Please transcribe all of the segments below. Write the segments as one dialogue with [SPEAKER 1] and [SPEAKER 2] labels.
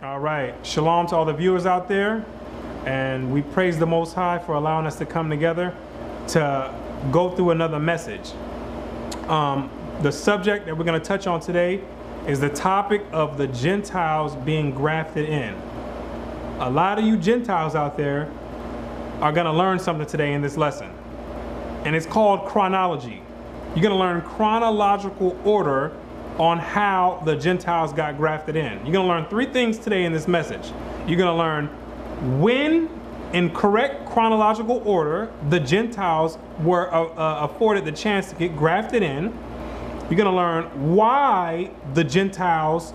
[SPEAKER 1] All right. Shalom to all the viewers out there. And we praise the Most High for allowing us to come together to go through another message. The subject that we're going to touch on today is the topic of the Gentiles being grafted in. A lot of you Gentiles out there are going to learn something today in this lesson. And it's called chronology. You're going to learn chronological order on how the Gentiles got grafted in. You're going to learn three things today in this message. You're going to learn when, in correct chronological order, the Gentiles were afforded the chance to get grafted in. You're going to learn why the Gentiles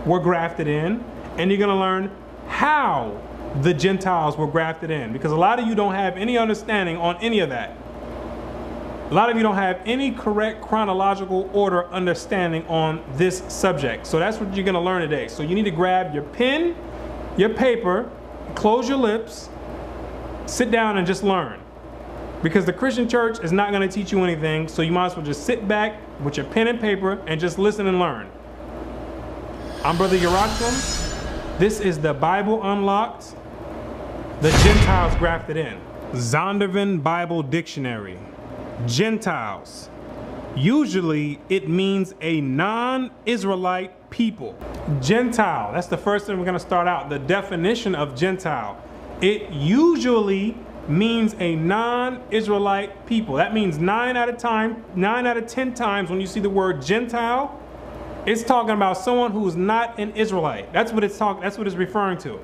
[SPEAKER 1] were grafted in. And you're going to learn how the Gentiles were grafted in. Because a lot of you don't have any understanding on any of that. A lot of you don't have any correct chronological order understanding on this subject. So that's what you're going to learn today. So you need to grab your pen, your paper, close your lips, sit down and just learn. Because the Christian church is not going to teach you anything. So you might as well just sit back with your pen and paper and just listen and learn. I'm Brother Yerachim. This is the Bible Unlocked, the Gentiles Grafted In. Zondervan Bible Dictionary. Gentiles. Usually it means a non-Israelite people. Gentile, that's the first thing we're going to start out. The definition of Gentile. It usually means a non-Israelite people. That means 9 out of 10 times when you see the word Gentile, it's talking about someone who's not an Israelite. That's what it's referring to.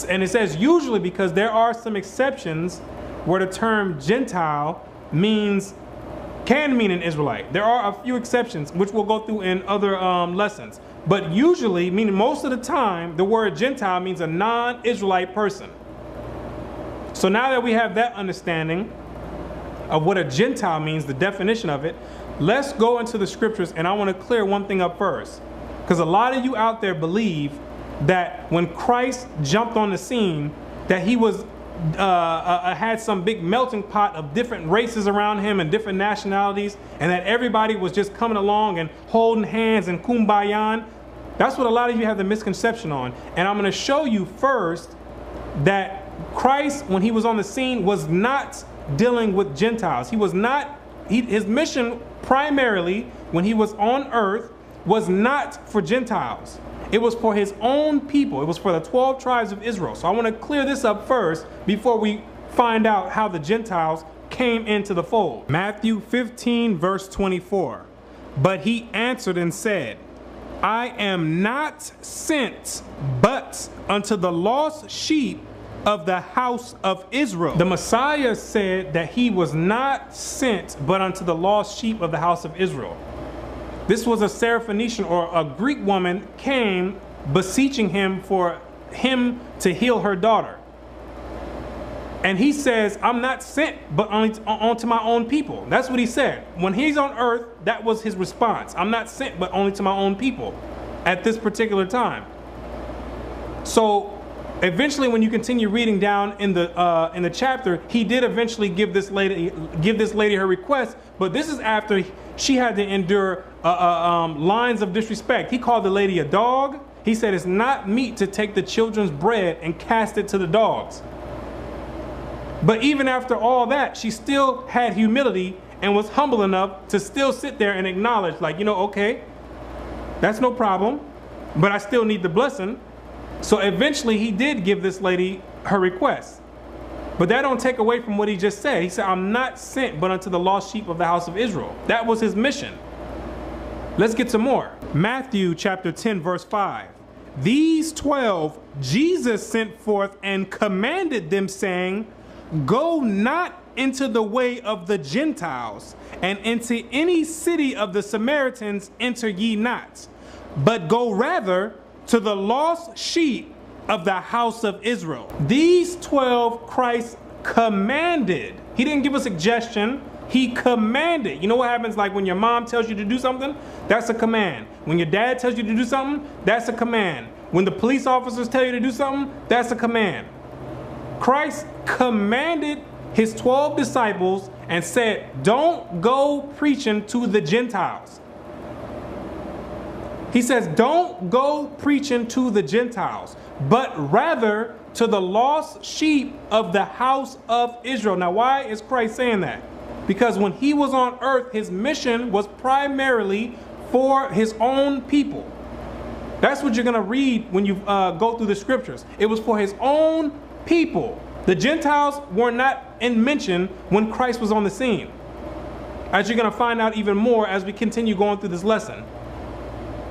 [SPEAKER 1] And it says usually because there are some exceptions where the term Gentile can mean an Israelite. There are a few exceptions, which we'll go through in other lessons. But usually, meaning most of the time, the word Gentile means a non-Israelite person. So now that we have that understanding of what a Gentile means, the definition of it, let's go into the scriptures, and I want to clear one thing up first. Because a lot of you out there believe that when Christ jumped on the scene, that he was had some big melting pot of different races around him and different nationalities, and that everybody was just coming along and holding hands and kumbayan. That's what a lot of you have the misconception on. And I'm going to show you first that Christ, when he was on the scene, was not dealing with Gentiles. He was not, his mission primarily when he was on earth was not for Gentiles. It was for his own people. It was for the 12 tribes of Israel. So I want to clear this up first before we find out how the Gentiles came into the fold. Matthew 15, verse 24. But he answered and said, I am not sent but unto the lost sheep of the house of Israel. The Messiah said that he was not sent but unto the lost sheep of the house of Israel. This was a Syrophoenician or a Greek woman came beseeching him for him to heal her daughter. And he says, I'm not sent but only to my own people. That's what he said. When he's on earth, that was his response. I'm not sent but only to my own people at this particular time. So eventually, when you continue reading down in the chapter, he did eventually give this lady her request, but this is after she had to endure lines of disrespect. He called the lady a dog. He said it's not meet to take the children's bread and cast it to the dogs. But even after all that, she still had humility and was humble enough to still sit there and acknowledge, like, okay, that's no problem, but I still need the blessing. So eventually he did give this lady her request. But that don't take away from what he just said. He said, I'm not sent but unto the lost sheep of the house of Israel. That was his mission. Let's get some more. Matthew chapter 10, verse 5. These 12 Jesus sent forth and commanded them, saying, Go not into the way of the Gentiles, and into any city of the Samaritans enter ye not, but go rather to the lost sheep of the house of Israel. These 12 Christ commanded. He didn't give a suggestion. He commanded. You know what happens like when your mom tells you to do something? That's a command. When your dad tells you to do something, that's a command. When the police officers tell you to do something, that's a command. Christ commanded his 12 disciples and said, don't go preaching to the Gentiles. He says, don't go preaching to the Gentiles, but rather to the lost sheep of the house of Israel. Now, why is Christ saying that? Because when he was on earth, his mission was primarily for his own people. That's what you're going to read when you go through the scriptures. It was for his own people. The Gentiles were not in mention when Christ was on the scene, as you're going to find out even more as we continue going through this lesson.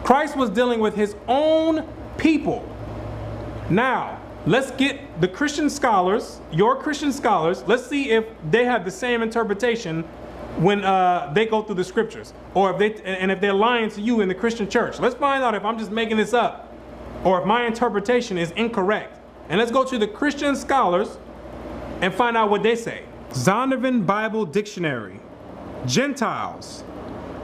[SPEAKER 1] Christ was dealing with his own people. Now, let's get the Christian scholars, your Christian scholars, let's see if they have the same interpretation when they go through the scriptures, or if they're lying to you in the Christian church. Let's find out if I'm just making this up or if my interpretation is incorrect. And let's go to the Christian scholars and find out what they say. Zondervan Bible Dictionary. Gentiles.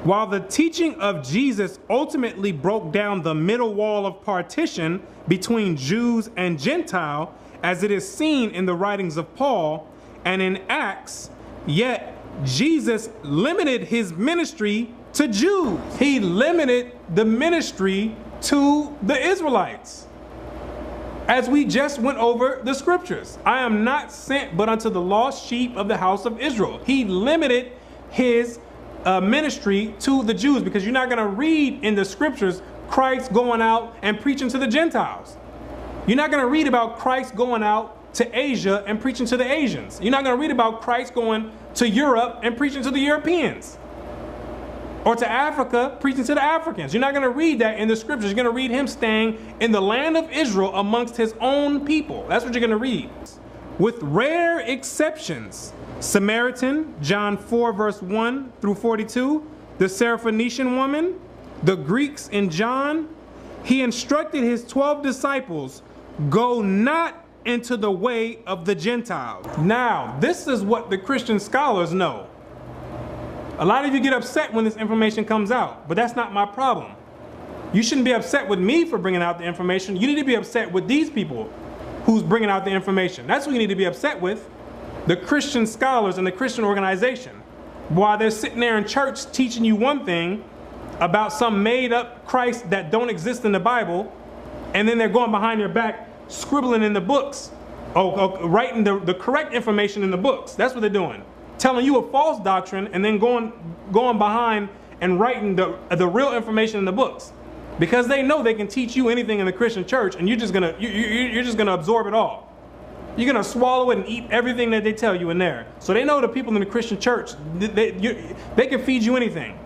[SPEAKER 1] While the teaching of Jesus ultimately broke down the middle wall of partition between Jews and Gentile, as it is seen in the writings of Paul and in Acts, yet Jesus limited his ministry to Jews. He limited the ministry to the Israelites. As we just went over the scriptures, I am not sent but unto the lost sheep of the house of Israel. He limited his ministry to the Jews, because you're not going to read in the scriptures Christ going out and preaching to the Gentiles. You're not going to read about Christ going out to Asia and preaching to the Asians. You're not going to read about Christ going to Europe and preaching to the Europeans, or to Africa preaching to the Africans. You're not going to read that in the scriptures. You're going to read him staying in the land of Israel amongst his own people. That's what you're going to read. With rare exceptions, Samaritan, John 4 verse 1 through 42, the Syrophoenician woman, the Greeks in John, he instructed his 12 disciples, go not into the way of the Gentiles. Now, this is what the Christian scholars know. A lot of you get upset when this information comes out, but that's not my problem. You shouldn't be upset with me for bringing out the information. You need to be upset with these people who's bringing out the information. That's what you need to be upset with. The Christian scholars and the Christian organization. While they're sitting there in church teaching you one thing about some made up Christ that don't exist in the Bible, and then they're going behind your back scribbling in the books, writing the correct information in the books. That's what they're doing. Telling you a false doctrine and then going behind and writing the real information in the books, because they know they can teach you anything in the Christian church, and you're just gonna absorb it all. You're gonna swallow it and eat everything that they tell you in there. So they know the people in the Christian church, they can feed you anything,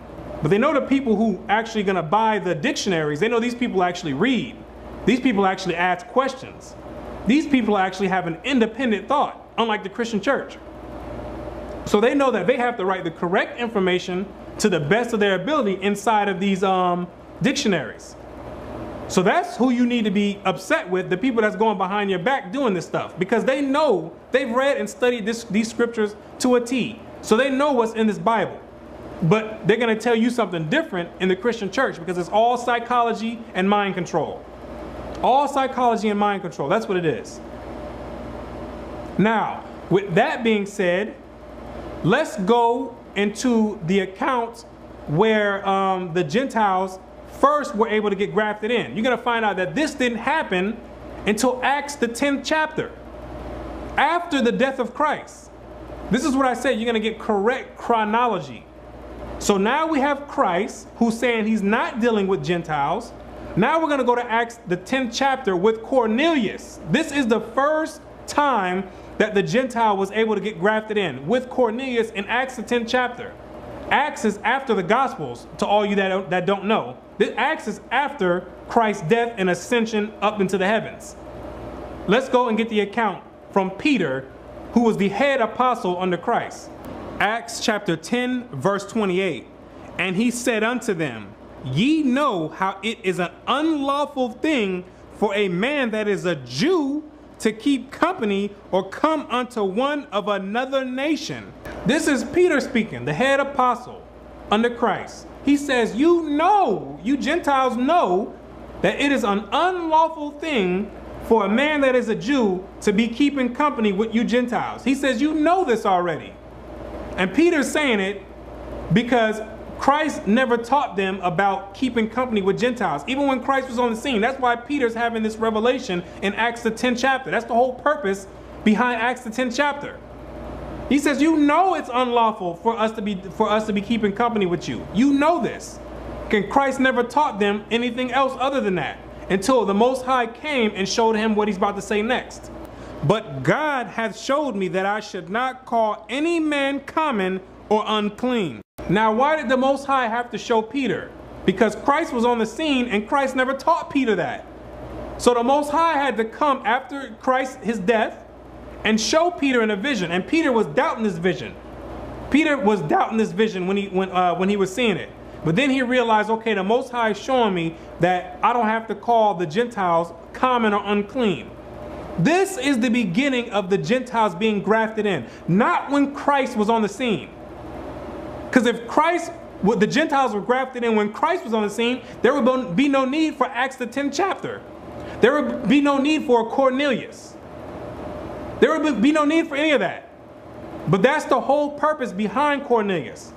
[SPEAKER 1] but they know the people who actually gonna buy the dictionaries. They know these people actually read. These people actually ask questions. These people actually have an independent thought, unlike the Christian church. So they know that they have to write the correct information to the best of their ability inside of these dictionaries. So that's who you need to be upset with, the people that's going behind your back doing this stuff, because they know, they've read and studied these scriptures to a T. So they know what's in this Bible. But they're going to tell you something different in the Christian church, because it's all psychology and mind control. All psychology and mind control. That's what it is. Now, with that being said, let's go into the accounts where the Gentiles first were able to get grafted in. You're going to find out that this didn't happen until Acts the 10th chapter, after the death of Christ. This is what I said, you're going to get correct chronology. So now we have Christ, who's saying he's not dealing with Gentiles. Now we're going to go to Acts the 10th chapter with Cornelius. This is the first time that the Gentile was able to get grafted in, with Cornelius in Acts the 10th chapter. Acts is after the Gospels, to all you that don't know. This Acts is after Christ's death and ascension up into the heavens. Let's go and get the account from Peter, who was the head apostle under Christ. Acts chapter 10, verse 28. And he said unto them, ye know how it is an unlawful thing for a man that is a Jew to keep company or come unto one of another nation. This is Peter speaking, the head apostle under Christ. He says, you know, you Gentiles know that it is an unlawful thing for a man that is a Jew to be keeping company with you Gentiles. He says, you know this already. And Peter's saying it because Christ never taught them about keeping company with Gentiles, even when Christ was on the scene. That's why Peter's having this revelation in Acts the 10th chapter. That's the whole purpose behind Acts the 10th chapter. He says, you know it's unlawful for us to be keeping company with you. You know this. And Christ never taught them anything else other than that until the Most High came and showed him what he's about to say next. But God hath showed me that I should not call any man common or unclean. Now, why did the Most High have to show Peter? Because Christ was on the scene and Christ never taught Peter that. So the Most High had to come after Christ, his death, and show Peter in a vision. And Peter was doubting this vision. Peter was doubting this vision when he was seeing it. But then he realized, okay, the Most High is showing me that I don't have to call the Gentiles common or unclean. This is the beginning of the Gentiles being grafted in, not when Christ was on the scene. Because if the Gentiles were grafted in when Christ was on the scene, there would be no need for Acts the 10th chapter. There would be no need for Cornelius. There would be no need for any of that. But that's the whole purpose behind Cornelius.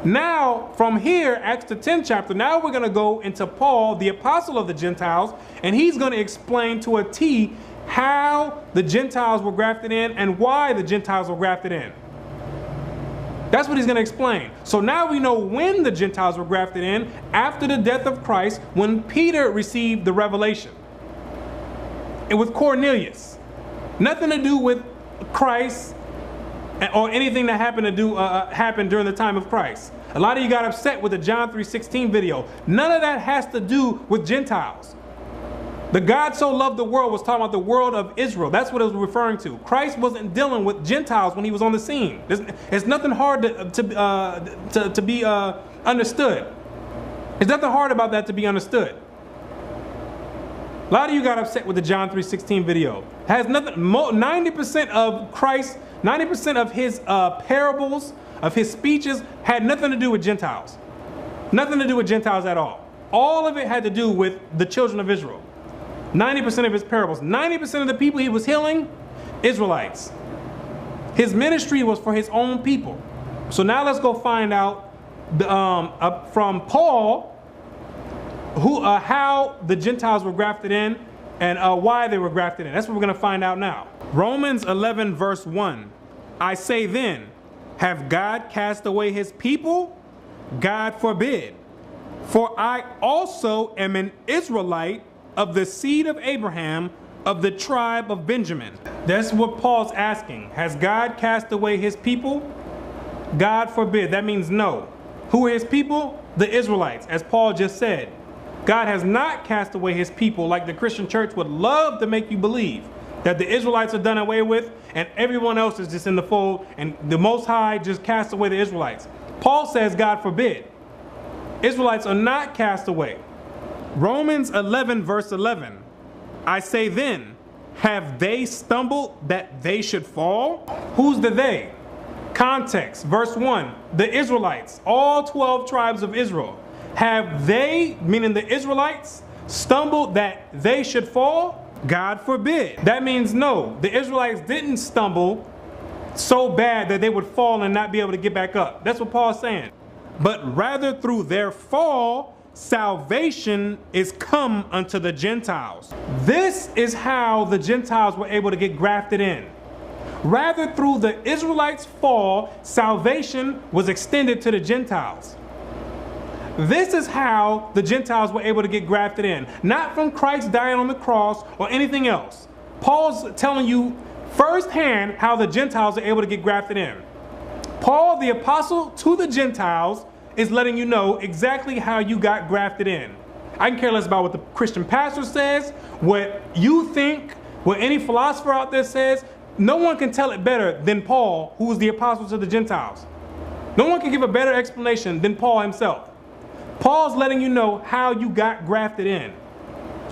[SPEAKER 1] Now, from here, Acts the 10th chapter, now we're going to go into Paul, the apostle of the Gentiles, and he's going to explain to a T how the Gentiles were grafted in and why the Gentiles were grafted in. That's what he's going to explain. So now we know when the Gentiles were grafted in, after the death of Christ, when Peter received the revelation. And with Cornelius. Nothing to do with Christ or anything that happened during the time of Christ. A lot of you got upset with the John 3:16 video. None of that has to do with Gentiles. The God so loved the world was talking about the world of Israel. That's what it was referring to. Christ wasn't dealing with Gentiles when he was on the scene. It's nothing hard to be understood. There's nothing hard about that to be understood. A lot of you got upset with the John 3:16 video. It has nothing. 90% of Christ, 90% of his parables, of his speeches, had nothing to do with Gentiles. Nothing to do with Gentiles at all. All of it had to do with the children of Israel. 90% of his parables, 90% of the people he was healing, Israelites. His ministry was for his own people. So now let's go find out from Paul how the Gentiles were grafted in and why they were grafted in. That's what we're going to find out now. Romans 11 verse 1. I say then, have God cast away his people? God forbid. For I also am an Israelite of the seed of Abraham, of the tribe of Benjamin. That's what Paul's asking. Has God cast away his people? God forbid. That means no. Who are his people? The Israelites, as Paul just said. God has not cast away his people like the Christian church would love to make you believe, that the Israelites are done away with and everyone else is just in the fold and the Most High just cast away the Israelites. Paul says, God forbid. Israelites are not cast away. Romans 11 verse 11. I say then, have they stumbled that they should fall? Who's the they? Context, verse 1. The Israelites, all 12 tribes of Israel. Have they, meaning the Israelites, stumbled that they should fall? God forbid. That means no. The Israelites didn't stumble so bad that they would fall and not be able to get back up. That's what Paul's saying. But rather through their fall, salvation is come unto the Gentiles. This is how the Gentiles were able to get grafted in. Rather through the Israelites' fall, salvation was extended to the Gentiles. This is how the Gentiles were able to get grafted in. Not from Christ dying on the cross or anything else. Paul's telling you firsthand how the Gentiles are able to get grafted in. Paul, the apostle to the Gentiles, is letting you know exactly how you got grafted in. I can care less about what the Christian pastor says, what you think, what any philosopher out there says. No one can tell it better than Paul, who was the apostle to the Gentiles. No one can give a better explanation than Paul himself. Paul's letting you know how you got grafted in.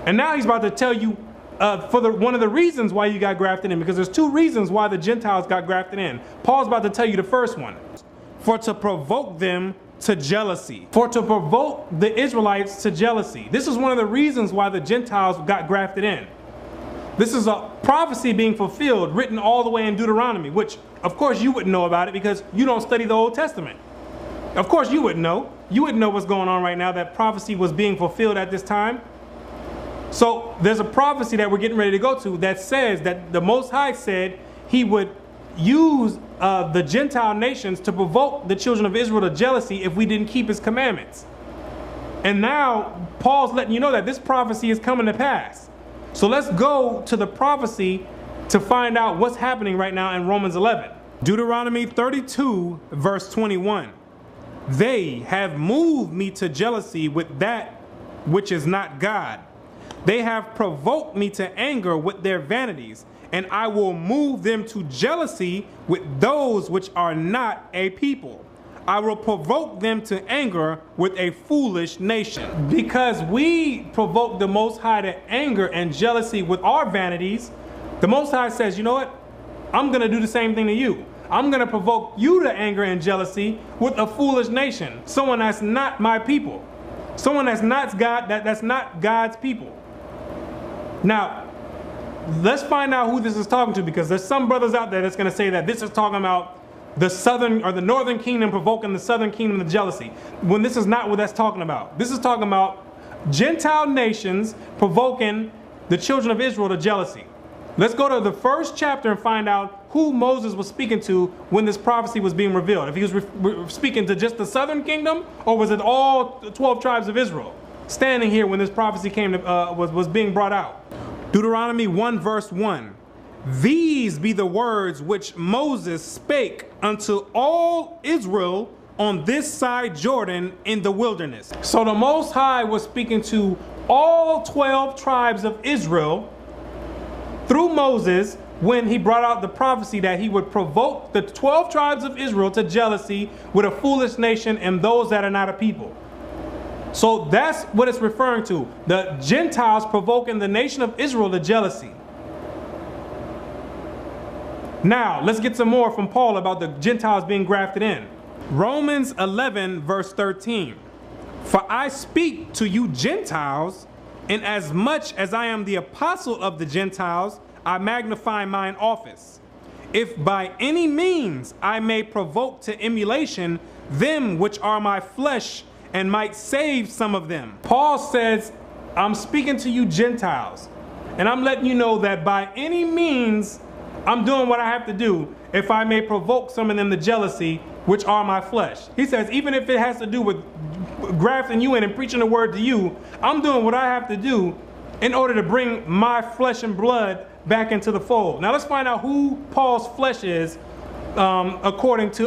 [SPEAKER 1] And now he's about to tell you one of the reasons why you got grafted in, because there's two reasons why the Gentiles got grafted in. Paul's about to tell you the first one. For to provoke them to jealousy. For to provoke the Israelites to jealousy. This is one of the reasons why the Gentiles got grafted in. This is a prophecy being fulfilled, written all the way in Deuteronomy, which of course you wouldn't know about it because you don't study the Old Testament. Of course you would know. You would know what's going on right now. That prophecy was being fulfilled at this time. So there's a prophecy that we're getting ready to go to that says that the Most High said he would use the Gentile nations to provoke the children of Israel to jealousy if we didn't keep his commandments. And now Paul's letting you know that this prophecy is coming to pass. So let's go to the prophecy to find out what's happening right now in Romans 11. Deuteronomy 32 verse 21. They have moved me to jealousy with that which is not God. They have provoked me to anger with their vanities, and I will move them to jealousy with those which are not a people. I will provoke them to anger with a foolish nation. Because we provoke the Most High to anger and jealousy with our vanities, the Most High says, you know what? I'm going to do the same thing to you. I'm going to provoke you to anger and jealousy with a foolish nation. Someone that's not my people. Someone that's not God, that's not God's people. Now, let's find out who this is talking to, because there's some brothers out there that's going to say that this is talking about the southern or the northern kingdom provoking the southern kingdom to jealousy, when this is not what that's talking about. This is talking about Gentile nations provoking the children of Israel to jealousy. Let's go to the first chapter and find out who Moses was speaking to when this prophecy was being revealed. If he was speaking to just the southern kingdom, or was it all 12 tribes of Israel standing here when this prophecy came to, was being brought out? Deuteronomy 1 verse 1. These be the words which Moses spake unto all Israel on this side Jordan in the wilderness. So the Most High was speaking to all 12 tribes of Israel through Moses when he brought out the prophecy that he would provoke the 12 tribes of Israel to jealousy with a foolish nation and those that are not a people. So that's what it's referring to. The Gentiles provoking the nation of Israel to jealousy. Now, let's get some more from Paul about the Gentiles being grafted in. Romans 11 verse 13. For I speak to you Gentiles, inasmuch as I am the apostle of the Gentiles, I magnify mine office. If by any means I may provoke to emulation them which are my flesh, and might save some of them. Paul says, I'm speaking to you Gentiles, and I'm letting you know that by any means I'm doing what I have to do if I may provoke some of them to jealousy, which are my flesh. He says, even if it has to do with grafting you in and preaching the word to you, I'm doing what I have to do in order to bring my flesh and blood back into the fold. Now let's find out who Paul's flesh is according to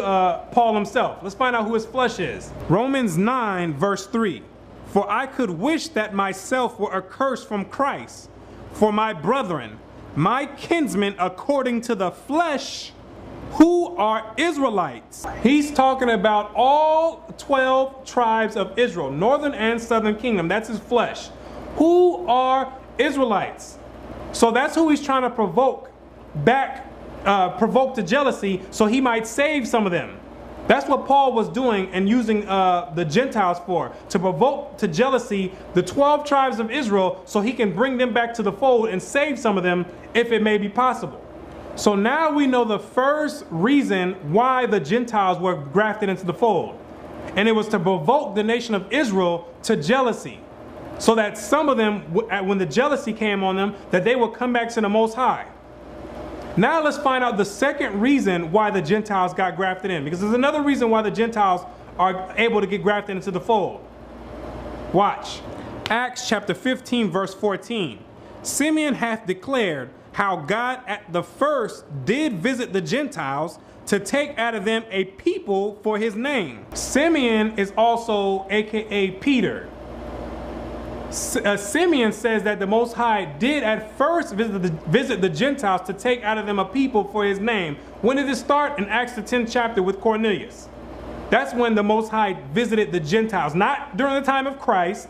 [SPEAKER 1] Paul himself. Let's find out who his flesh is. Romans 9 verse 3. For I could wish that myself were accursed from Christ for my brethren, my kinsmen according to the flesh, who are Israelites. He's talking about all 12 tribes of Israel, northern and southern kingdom. That's his flesh. Who are Israelites? So that's who he's trying to provoke back, provoke to jealousy, so he might save some of them. That's what Paul was doing and using the Gentiles for, to provoke to jealousy the 12 tribes of Israel, so he can bring them back to the fold and save some of them if it may be possible. So now we know the first reason why the Gentiles were grafted into the fold. And it was to provoke the nation of Israel to jealousy, so that some of them, when the jealousy came on them, that they would come back to the Most High. Now let's find out the second reason why the Gentiles got grafted in, because there's another reason why the Gentiles are able to get grafted into the fold. Watch. Acts chapter 15 verse 14. Simeon hath declared how God at the first did visit the Gentiles to take out of them a people for his name. Simeon is also aka Peter. Simeon says that the Most High did at first visit the Gentiles to take out of them a people for his name. When did it start? In Acts the 10th chapter with Cornelius. That's when the Most High visited the Gentiles, not during the time of Christ.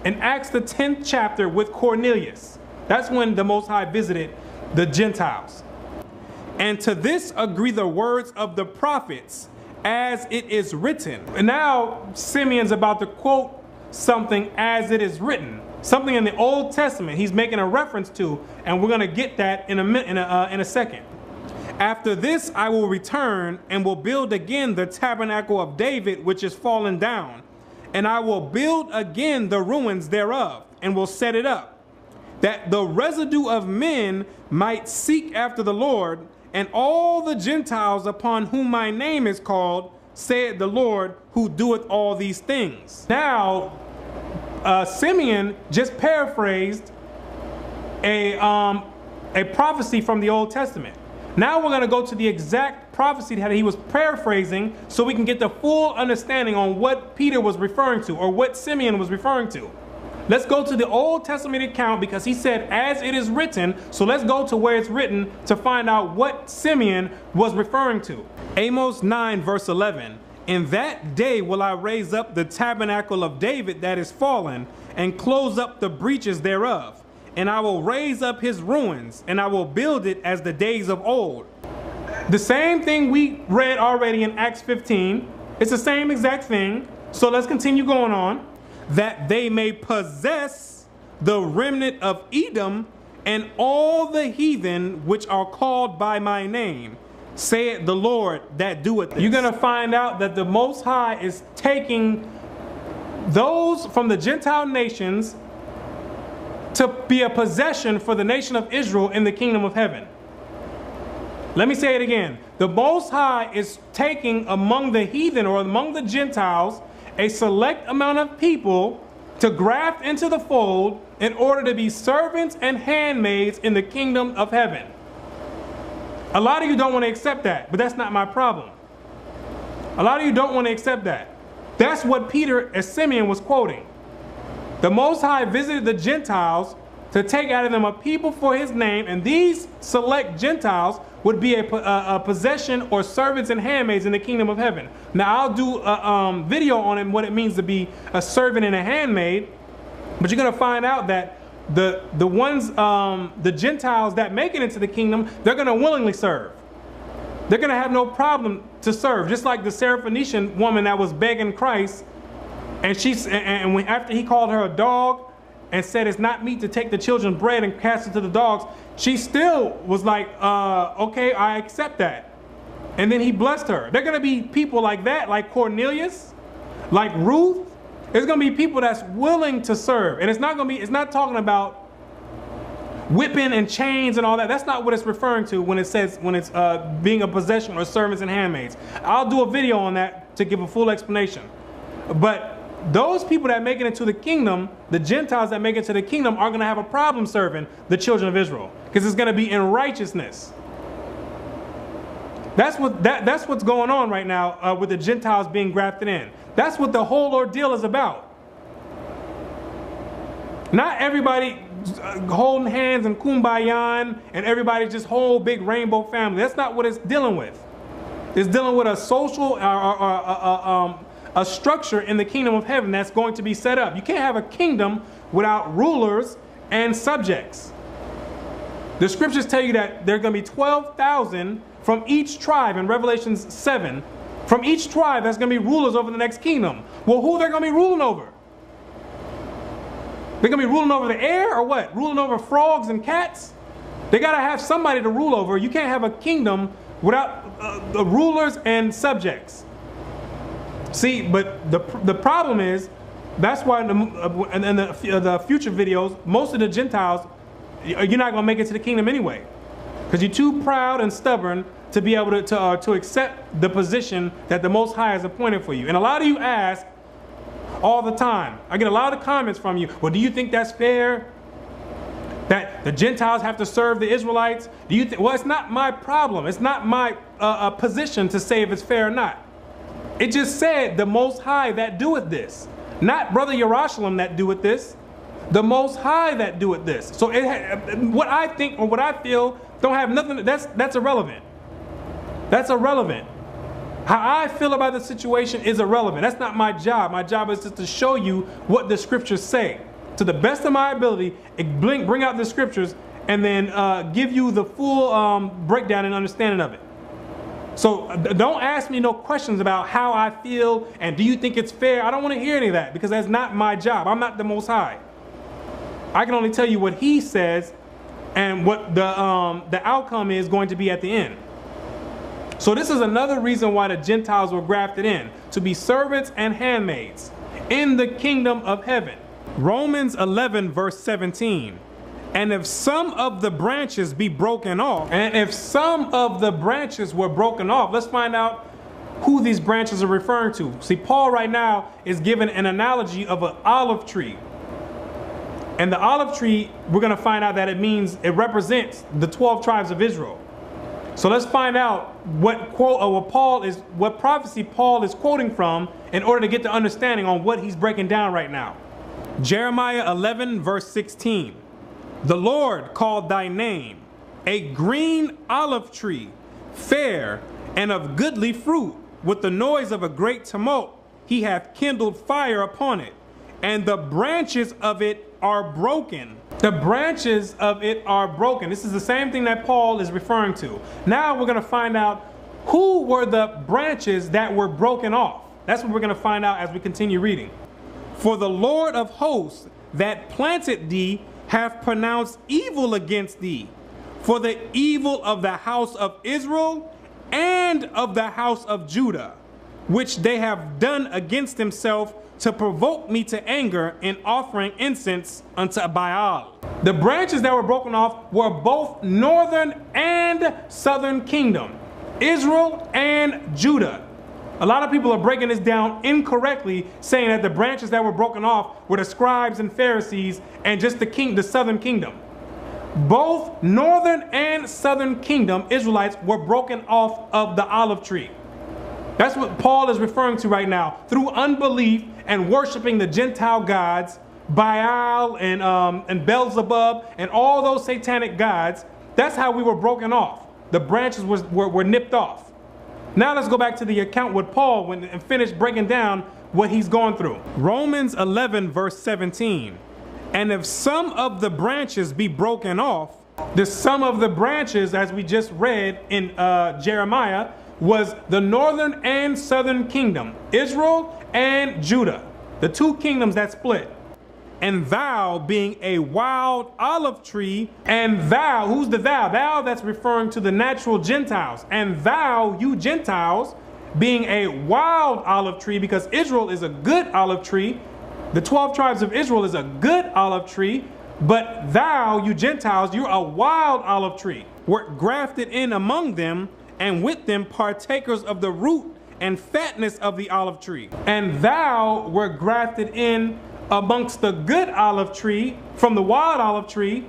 [SPEAKER 1] In Acts the 10th chapter with Cornelius. That's when the Most High visited the Gentiles. And to this agree the words of the prophets, as it is written. And now Simeon's about to quote something as it is written, something in the Old Testament he's making a reference to, and we're going to get that in a second. After this I will return and will build again the tabernacle of David, which is fallen down. And I will build again the ruins thereof, and will set it up, that the residue of men might seek after the Lord, and all the Gentiles upon whom my name is called, saith the Lord, who doeth all these things. Now, Simeon just paraphrased a prophecy from the Old Testament. Now we're going to go to the exact prophecy that he was paraphrasing, so we can get the full understanding on what Peter was referring to, or what Simeon was referring to. Let's go to the Old Testament account, because he said, as it is written. So let's go to where it's written to find out what Simeon was referring to. Amos 9 verse 11. In that day will I raise up the tabernacle of David that is fallen, and close up the breaches thereof. And I will raise up his ruins, and I will build it as the days of old. The same thing we read already in Acts 15. It's the same exact thing. So let's continue going on. That they may possess the remnant of Edom, and all the heathen which are called by my name, saith the Lord that doeth this. You're going to find out that the Most High is taking those from the Gentile nations to be a possession for the nation of Israel in the kingdom of heaven. Let me say it again. The Most High is taking among the heathen, or among the Gentiles, a select amount of people to graft into the fold in order to be servants and handmaids in the kingdom of heaven. A lot of you don't want to accept that, but that's not my problem. A lot of you don't want to accept that. That's what Peter as Simeon was quoting. The Most High visited the Gentiles to take out of them a people for his name, and these select Gentiles would be a possession, or servants and handmaids in the kingdom of heaven. Now I'll do a video on it, what it means to be a servant and a handmaid, but you're going to find out that the ones, the Gentiles that make it into the kingdom, they're going to willingly serve. They're going to have no problem to serve, just like the Syrophoenician woman that was begging Christ, and after he called her a dog and said it's not meet to take the children's bread and cast it to the dogs, she still was like, okay, I accept that. And then he blessed her. They're going to be people like that, like Cornelius, like Ruth. There's going to be people that's willing to serve. And it's not talking about whipping and chains and all that. That's not what it's referring to when it's being a possession or servants and handmaids. I'll do a video on that to give a full explanation. But those people that make it into the kingdom, the Gentiles that make it to the kingdom, are going to have a problem serving the children of Israel, because it's going to be in righteousness. That's what's going on right now with the Gentiles being grafted in. That's what the whole ordeal is about. Not everybody holding hands and kumbaya and everybody just whole big rainbow family. That's not what it's dealing with. It's dealing with a social a structure in the kingdom of heaven that's going to be set up. You can't have a kingdom without rulers and subjects. The scriptures tell you that there are going to be 12,000 from each tribe in Revelation 7. From each tribe, that's going to be rulers over the next kingdom. Well, who they're going to be ruling over? They're going to be ruling over the air, or what? Ruling over frogs and cats? They got to have somebody to rule over. You can't have a kingdom without the rulers and subjects. See, but the problem is, that's why in the future videos, most of the Gentiles, you're not going to make it to the kingdom anyway, because you're too proud and stubborn to be able to accept the position that the Most High has appointed for you. And a lot of you ask all the time, I get a lot of comments from you, well, do you think that's fair? That the Gentiles have to serve the Israelites? Do you well, it's not my problem. It's not my position to say if it's fair or not. It just said the Most High that doeth this. Not Brother Yerushalayim that doeth this. The Most High that doeth this. So what I think or what I feel don't have nothing, that's irrelevant. That's irrelevant. How I feel about the situation is irrelevant. That's not my job. My job is just to show you what the scriptures say. To the best of my ability, bring out the scriptures and then give you the full breakdown and understanding of it. So don't ask me no questions about how I feel and do you think it's fair. I don't want to hear any of that, because that's not my job. I'm not the Most High. I can only tell you what He says and what the outcome is going to be at the end. So this is another reason why the Gentiles were grafted in, to be servants and handmaids in the kingdom of heaven. Romans 11 verse 17. And if some of the branches be broken off, and if some of the branches were broken off, let's find out who these branches are referring to. See, Paul right now is giving an analogy of an olive tree. And the olive tree, we're going to find out that it represents the 12 tribes of Israel. So let's find out what prophecy Paul is quoting from in order to get the understanding on what he's breaking down right now. Jeremiah 11 verse 16. The Lord called thy name a green olive tree, fair and of goodly fruit. With the noise of a great tumult, he hath kindled fire upon it, and the branches of it are broken. The branches of it are broken. This is the same thing that Paul is referring to. Now we're going to find out who were the branches that were broken off. That's what we're going to find out as we continue reading. For the Lord of hosts that planted thee hath pronounced evil against thee, for the evil of the house of Israel and of the house of Judah, which they have done against himself, to provoke me to anger in offering incense unto Baal. The branches that were broken off were both northern and southern kingdom, Israel and Judah. A lot of people are breaking this down incorrectly, saying that the branches that were broken off were the scribes and Pharisees and just the southern kingdom. Both northern and southern kingdom Israelites were broken off of the olive tree. That's what Paul is referring to right now. Through unbelief and worshiping the Gentile gods, Baal and Beelzebub and all those satanic gods, that's how we were broken off. The branches were nipped off. Now let's go back to the account with Paul and finish breaking down what he's going through. Romans 11 verse 17. And if some of the branches be broken off, the sum of the branches, as we just read in Jeremiah, was the northern and southern kingdom, Israel and Judah, the two kingdoms that split. And thou being a wild olive tree, and thou, who's the thou? Thou, that's referring to the natural Gentiles. And thou, you Gentiles, being a wild olive tree, because Israel is a good olive tree. The 12 tribes of Israel is a good olive tree, but thou, you Gentiles, you're a wild olive tree. Were grafted in among them, and with them partakers of the root and fatness of the olive tree. And thou were grafted in amongst the good olive tree from the wild olive tree,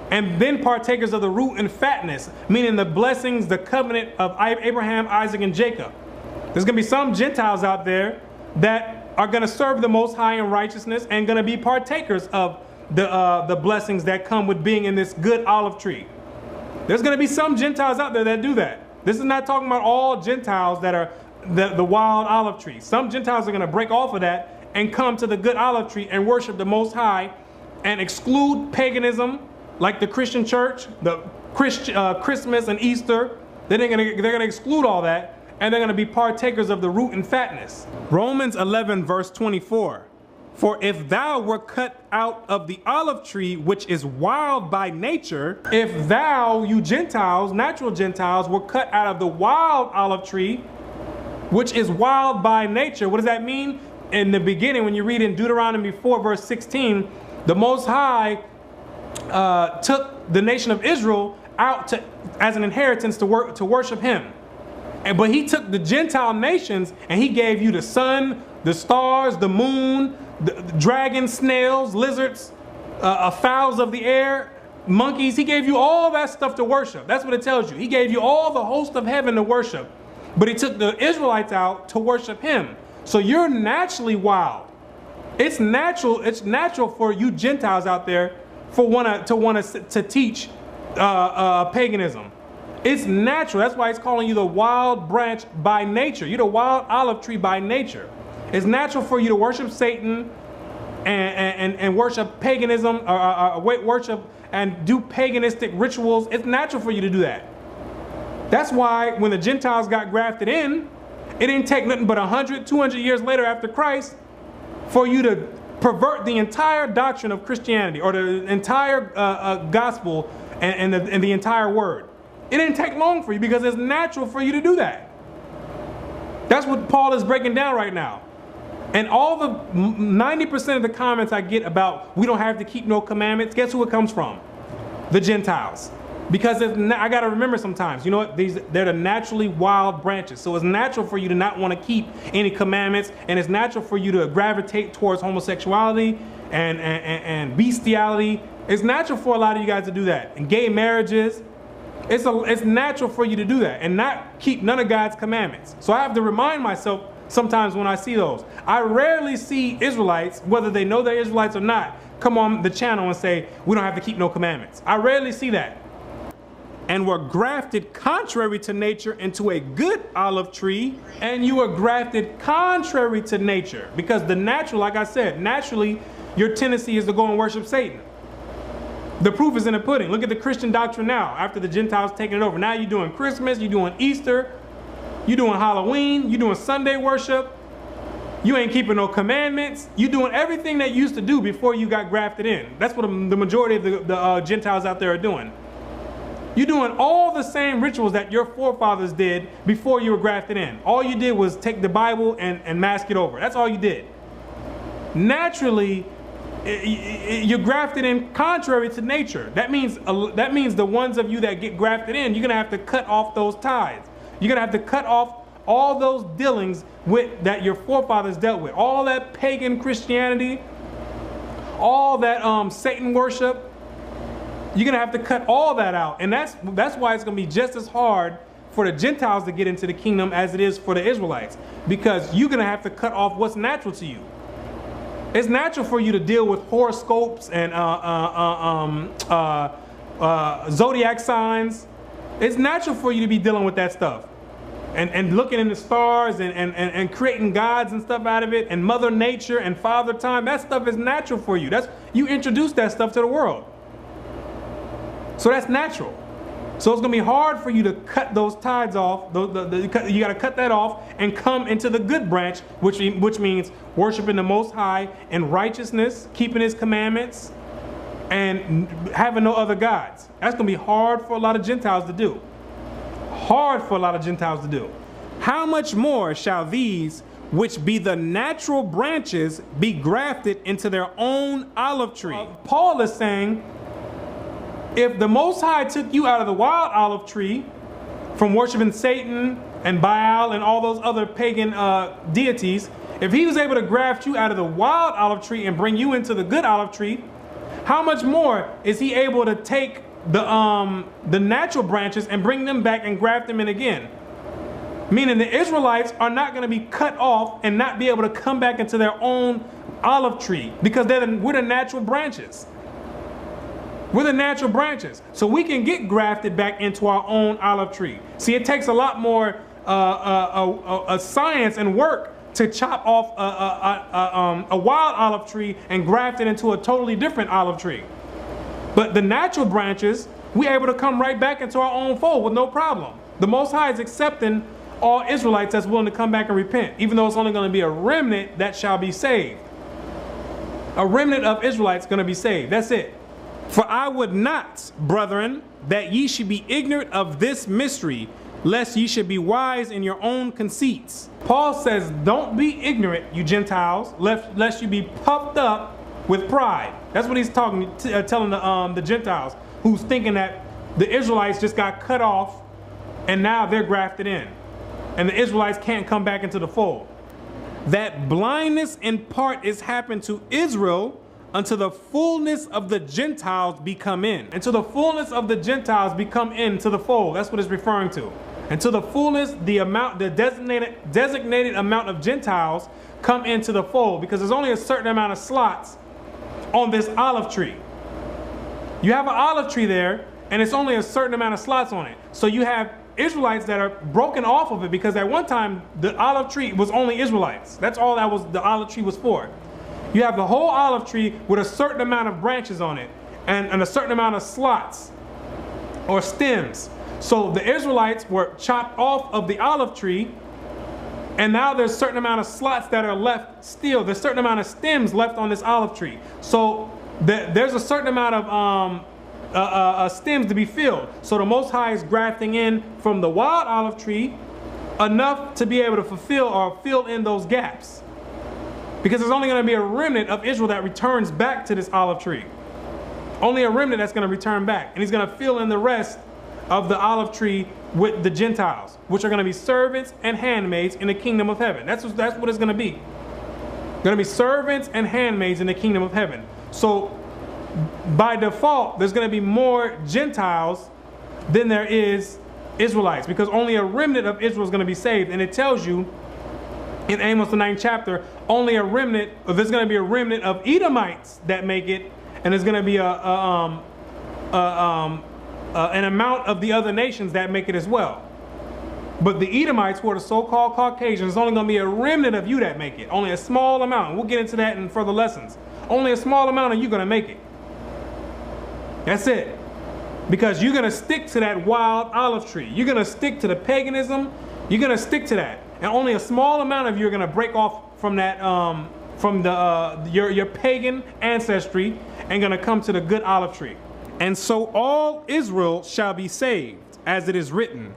[SPEAKER 1] and then partakers of the root and fatness, meaning the blessings, the covenant of Abraham, Isaac, and Jacob. There's going to be some Gentiles out there that are going to serve the Most High in righteousness and going to be partakers of the blessings that come with being in this good olive tree. There's going to be some Gentiles out there that do that. This is not talking about all Gentiles that are the wild olive tree. Some Gentiles are going to break off of that and come to the good olive tree and worship the Most High and exclude paganism, like the Christian church, the Christmas and Easter. They're going to exclude all that, and they're going to be partakers of the root and fatness. Romans 11 verse 24. For if thou were cut out of the olive tree, which is wild by nature, if thou, you Gentiles, natural Gentiles, were cut out of the wild olive tree, which is wild by nature, what does that mean? In the beginning, when you read in Deuteronomy 4 verse 16, the Most High took the nation of Israel out as an inheritance to worship him. But he took the Gentile nations and he gave you the sun, the stars, the moon, the dragons, snails, lizards, fowls of the air, monkeys. He gave you all that stuff to worship. That's what it tells you. He gave you all the host of heaven to worship. But he took the Israelites out to worship him. So you're naturally wild. It's natural for you Gentiles out there to teach paganism. It's natural. That's why it's calling you the wild branch by nature. You're the wild olive tree by nature. It's natural for you to worship Satan and worship paganism, or worship and do paganistic rituals. It's natural for you to do that. That's why when the Gentiles got grafted in, it didn't take nothing but 100, 200 years later after Christ for you to pervert the entire doctrine of Christianity, or the entire gospel and the entire word. It didn't take long for you, because it's natural for you to do that. That's what Paul is breaking down right now. And all the 90% of the comments I get about we don't have to keep no commandments, guess who it comes from? The Gentiles. Because I got to remember sometimes, you know what? They're the naturally wild branches. So it's natural for you to not want to keep any commandments. And it's natural for you to gravitate towards homosexuality and bestiality. It's natural for a lot of you guys to do that. And gay marriages. It's natural for you to do that and not keep none of God's commandments. So I have to remind myself sometimes when I see those. I rarely see Israelites, whether they know they're Israelites or not, come on the channel and say, we don't have to keep no commandments. I rarely see that. And were grafted contrary to nature into a good olive tree, and you were grafted contrary to nature. Because the natural, like I said, naturally, your tendency is to go and worship Satan. The proof is in the pudding. Look at the Christian doctrine now, after the Gentiles taking it over. Now you're doing Christmas, you're doing Easter, you're doing Halloween, you're doing Sunday worship. You ain't keeping no commandments. You're doing everything that you used to do before you got grafted in. That's what the majority of the Gentiles out there are doing. You're doing all the same rituals that your forefathers did before you were grafted in. All you did was take the Bible and mask it over. That's all you did. Naturally, you're grafted in contrary to nature. That means the ones of you that get grafted in, you're going to have to cut off those ties. You're going to have to cut off all those dealings that your forefathers dealt with. All that pagan Christianity, all that Satan worship. You're going to have to cut all that out. And that's why it's going to be just as hard for the Gentiles to get into the kingdom as it is for the Israelites. Because you're going to have to cut off what's natural to you. It's natural for you to deal with horoscopes and zodiac signs. It's natural for you to be dealing with that stuff. And looking in the stars and creating gods and stuff out of it. And Mother Nature and Father Time. That stuff is natural for you. You introduce that stuff to the world. So that's natural. So it's going to be hard for you to cut those ties off. You got to cut that off and come into the good branch, which means worshiping the Most High in righteousness, keeping His commandments, and having no other gods. That's going to be hard for a lot of Gentiles to do. Hard for a lot of Gentiles to do. How much more shall these, which be the natural branches, be grafted into their own olive tree? Paul is saying, if the Most High took you out of the wild olive tree from worshiping Satan and Baal and all those other pagan deities, if He was able to graft you out of the wild olive tree and bring you into the good olive tree, how much more is He able to take the natural branches and bring them back and graft them in again? Meaning the Israelites are not going to be cut off and not be able to come back into their own olive tree because we're the natural branches. We're the natural branches. So we can get grafted back into our own olive tree. See, it takes a lot more science and work to chop off a wild olive tree and graft it into a totally different olive tree. But the natural branches, we're able to come right back into our own fold with no problem. The Most High is accepting all Israelites that's willing to come back and repent, even though it's only going to be a remnant that shall be saved. A remnant of Israelites going to be saved. That's it. For I would not, brethren, that ye should be ignorant of this mystery, lest ye should be wise in your own conceits. Paul says, don't be ignorant, you Gentiles, lest you be puffed up with pride. That's what he's telling the Gentiles, who's thinking that the Israelites just got cut off and now they're grafted in. And the Israelites can't come back into the fold. That blindness in part is happened to Israel, until the fullness of the Gentiles be come in. Until the fullness of the Gentiles become into the fold. That's what it's referring to. Until the fullness, the designated amount of Gentiles come into the fold. Because there's only a certain amount of slots on this olive tree. You have an olive tree there, and it's only a certain amount of slots on it. So you have Israelites that are broken off of it, because at one time, the olive tree was only Israelites. That's all the olive tree was for. You have the whole olive tree with a certain amount of branches on it and a certain amount of slots or stems. So the Israelites were chopped off of the olive tree, and now there's a certain amount of slots that are left still. There's a certain amount of stems left on this olive tree. So there's a certain amount of stems to be filled. So the Most High is grafting in from the wild olive tree enough to be able to fulfill or fill in those gaps. Because there's only going to be a remnant of Israel that returns back to this olive tree. Only a remnant that's going to return back. And he's going to fill in the rest of the olive tree with the Gentiles, which are going to be servants and handmaids in the kingdom of heaven. That's what it's going to be. Going to be servants and handmaids in the kingdom of heaven. So by default, there's going to be more Gentiles than there is Israelites, because only a remnant of Israel is going to be saved. And it tells you in Amos the 9th chapter, only a remnant, or there's going to be a remnant of Edomites that make it, and there's going to be an amount of the other nations that make it as well. But the Edomites, who are the so-called Caucasians, it's only going to be a remnant of you that make it. Only a small amount. We'll get into that in further lessons. Only a small amount of you going to make it. That's it. Because you're going to stick to that wild olive tree. You're going to stick to the paganism. You're going to stick to that. And only a small amount of you are going to break off from that, your pagan ancestry, and going to come to the good olive tree. And so all Israel shall be saved, as it is written,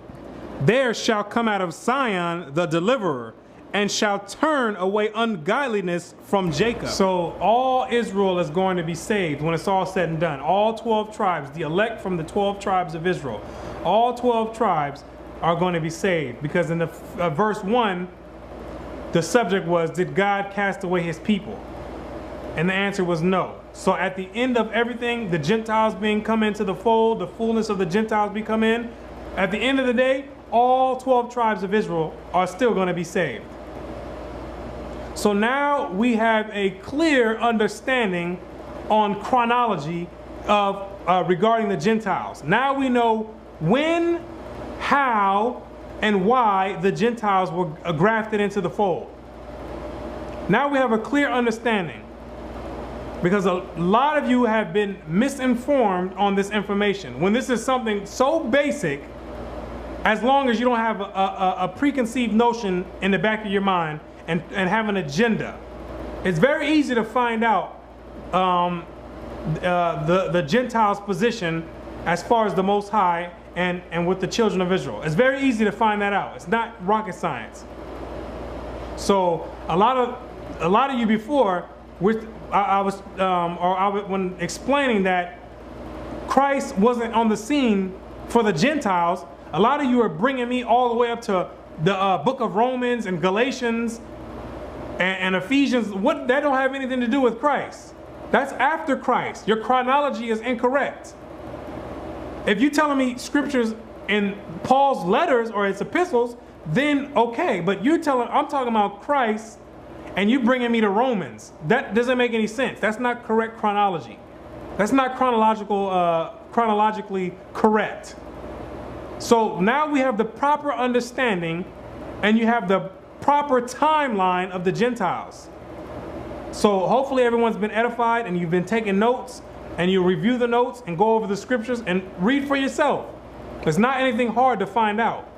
[SPEAKER 1] there shall come out of Zion the deliverer, and shall turn away ungodliness from Jacob. So all Israel is going to be saved when it's all said and done. All 12 tribes, the elect from the 12 tribes of Israel, all 12 tribes are going to be saved. Because in the verse 1, the subject was, did God cast away his people? And the answer was no. So at the end of everything, the Gentiles being come into the fold, the fullness of the Gentiles be come in, at the end of the day, all 12 tribes of Israel are still going to be saved. So now we have a clear understanding on chronology of regarding the Gentiles. Now we know when, how, and why the Gentiles were grafted into the fold. Now we have a clear understanding, because a lot of you have been misinformed on this information. When this is something so basic, as long as you don't have a preconceived notion in the back of your mind and have an agenda, it's very easy to find out the Gentiles' position as far as the Most High and with the children of Israel. It's very easy to find that out. It's not rocket science. So a lot of you before, when explaining that Christ wasn't on the scene for the Gentiles, a lot of you are bringing me all the way up to the book of Romans and Galatians and Ephesians. What, that don't have anything to do with Christ. That's after Christ. Your chronology is incorrect. If you're telling me scriptures in Paul's letters or his epistles, then okay. But I'm talking about Christ, and you bringing me to Romans. That doesn't make any sense. That's not correct chronology. That's not chronologically correct. So now we have the proper understanding, and you have the proper timeline of the Gentiles. So hopefully everyone's been edified, and you've been taking notes, and you review the notes and go over the scriptures and read for yourself. It's not anything hard to find out.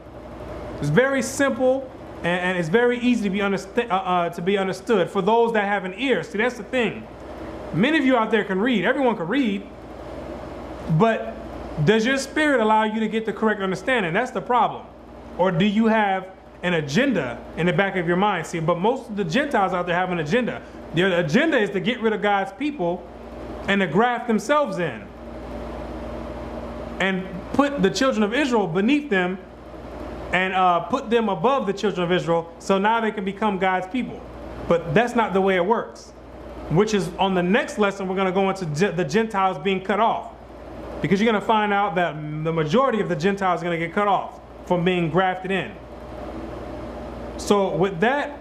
[SPEAKER 1] It's very simple, and it's very easy to be understood for those that have an ear. See, that's the thing. Many of you out there can read. Everyone can read, but does your spirit allow you to get the correct understanding? That's the problem. Or do you have an agenda in the back of your mind? See, but most of the Gentiles out there have an agenda. Their agenda is to get rid of God's people and to graft themselves in and put the children of Israel beneath them and put them above the children of Israel, so now they can become God's people. But that's not the way it works, which is on the next lesson we're going to go into the Gentiles being cut off. Because you're going to find out that the majority of the Gentiles are going to get cut off from being grafted in. So with that,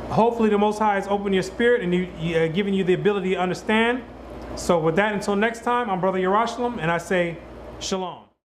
[SPEAKER 1] hopefully the Most High has opened your spirit and giving you the ability to understand. So with that, until next time, I'm Brother Yerushalayim, and I say Shalom.